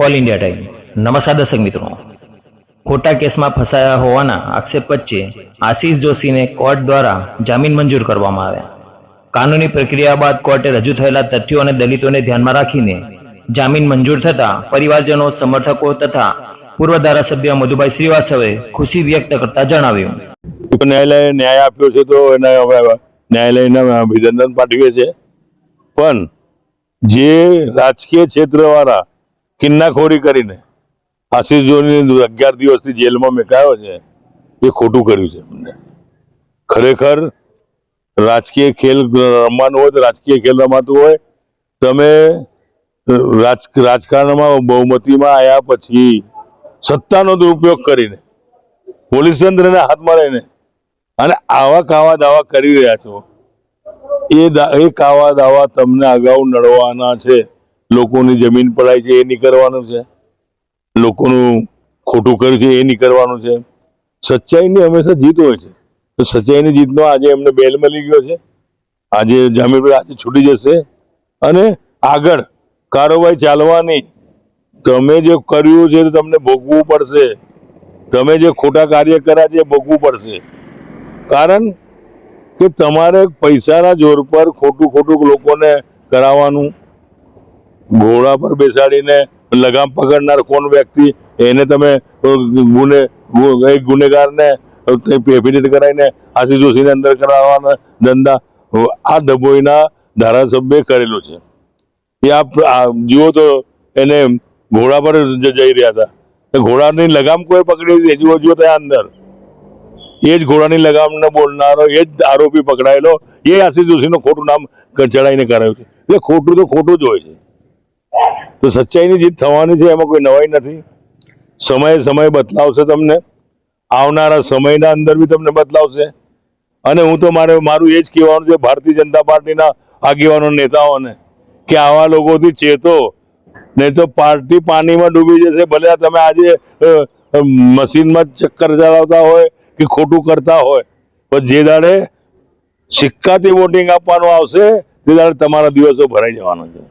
All India time. નમસ્કાર દર્શક મિત્રો, ખોટા કેસમાં ફસાયા હોવાના આક્ષેપ વચ્ચે આશીષ જોશીને કોર્ટ દ્વારા જામીન મંજૂર કરવામાં આવ્યા। કાનૂની પ્રક્રિયા બાદ કોર્ટે રજૂ થયેલા તથ્યો અને દલિતોને ધ્યાનમાં રાખીને જામીન મંજૂર થતા પરિવારજનો, સમર્થકો તથા પૂર્વ ધારાસભ્ય મધુભાઈ શ્રીવાસ્તવે ખુશી વ્યક્ત કરતા જણાવ્યું, ન્યાયાલયે ન્યાય આપ્યો છે તો એના ન્યાયાલયને અભિનંદન પાઠવીએ છીએ। પણ જે રાજકીય ક્ષેત્રવાળા કિન્નાખોરી કરીને આશીષ જોશીને 11 દિવસથી જેલમાં મેકાયો છે એ ખોટું કર્યું છે। અમને ખરેખર રાજકીય ખેલ રમવાનું હોય તો રાજકીય ખેલ રમાતું હોય। તમે રાજકારણમાં બહુમતીમાં આવ્યા પછી સત્તાનો દુરુપયોગ કરીને પોલીસ તંત્રને હાથમાં લઈને અને આવા કાવા દાવા કરી રહ્યા છો, એ કાવા દાવા તમને અગાઉ નડવાના છે। લોકોની જમીન પડાઈ છે એ નહીં કરવાનું છે, લોકોનું ખોટું કર્યું છે એ નહીં કરવાનું છે। સચ્ચાઈની હંમેશા જીત હોય છે, તો સચ્ચાઈની જીતનો આજે એમને બેલ મળી ગયો છે। આજે જામીન પર આજે છૂટી જશે અને આગળ કારોબારી ચાલવાની। તમે જે કર્યું છે તમને ભોગવવું પડશે, તમે જે ખોટા કાર્ય કર્યા છે ભોગવવું પડશે। કારણ કે તમારે પૈસાના જોર પર ખોટું લોકોને કરાવવાનું, ઘોડા પર બેસાડીને લગામ પકડનાર કોણ વ્યક્તિ એને તમે ગુનેગારને એફિડેવિટ કરાવીને આશીષ જોશીને અંદર કરાવવાના ધંધા આ ડભોઈના ધારાસભ્ય કરેલું છે। એ આપ જુઓ તો એને ઘોડા પર જઈ રહ્યા હતા, ઘોડાની લગામ કોઈ પકડી દીધી, જુઓ ત્યાં અંદર એ જ ઘોડાની લગામને બોલનારો એ જ આરોપી પકડાયેલો, એ આશીષ જોશીનું ખોટું નામ ચડાવીને કરાયું છે। એટલે ખોટું તો ખોટું જ હોય છે, તો સચ્ચાઈની જીત થવાની છે, એમાં કોઈ નવાઈ નથી। સમય બદલાવશે, તમને આવનારા સમયના અંદર બી તમને બદલાવશે। અને હું તો મારું એ જ કહેવાનું છે ભારતીય જનતા પાર્ટીના આગેવાનો, નેતાઓને કે આવા લોકોથી ચેતો, નહીં તો પાર્ટી પાણીમાં ડૂબી જશે। ભલે તમે આજે મશીનમાં ચક્કર ચલાવતા હોય કે ખોટું કરતા હોય, પણ જે દાડે સિક્કાથી વોટિંગ આપવાનું આવશે તે દાડે તમારા દિવસો ભરાઈ જવાનો છે।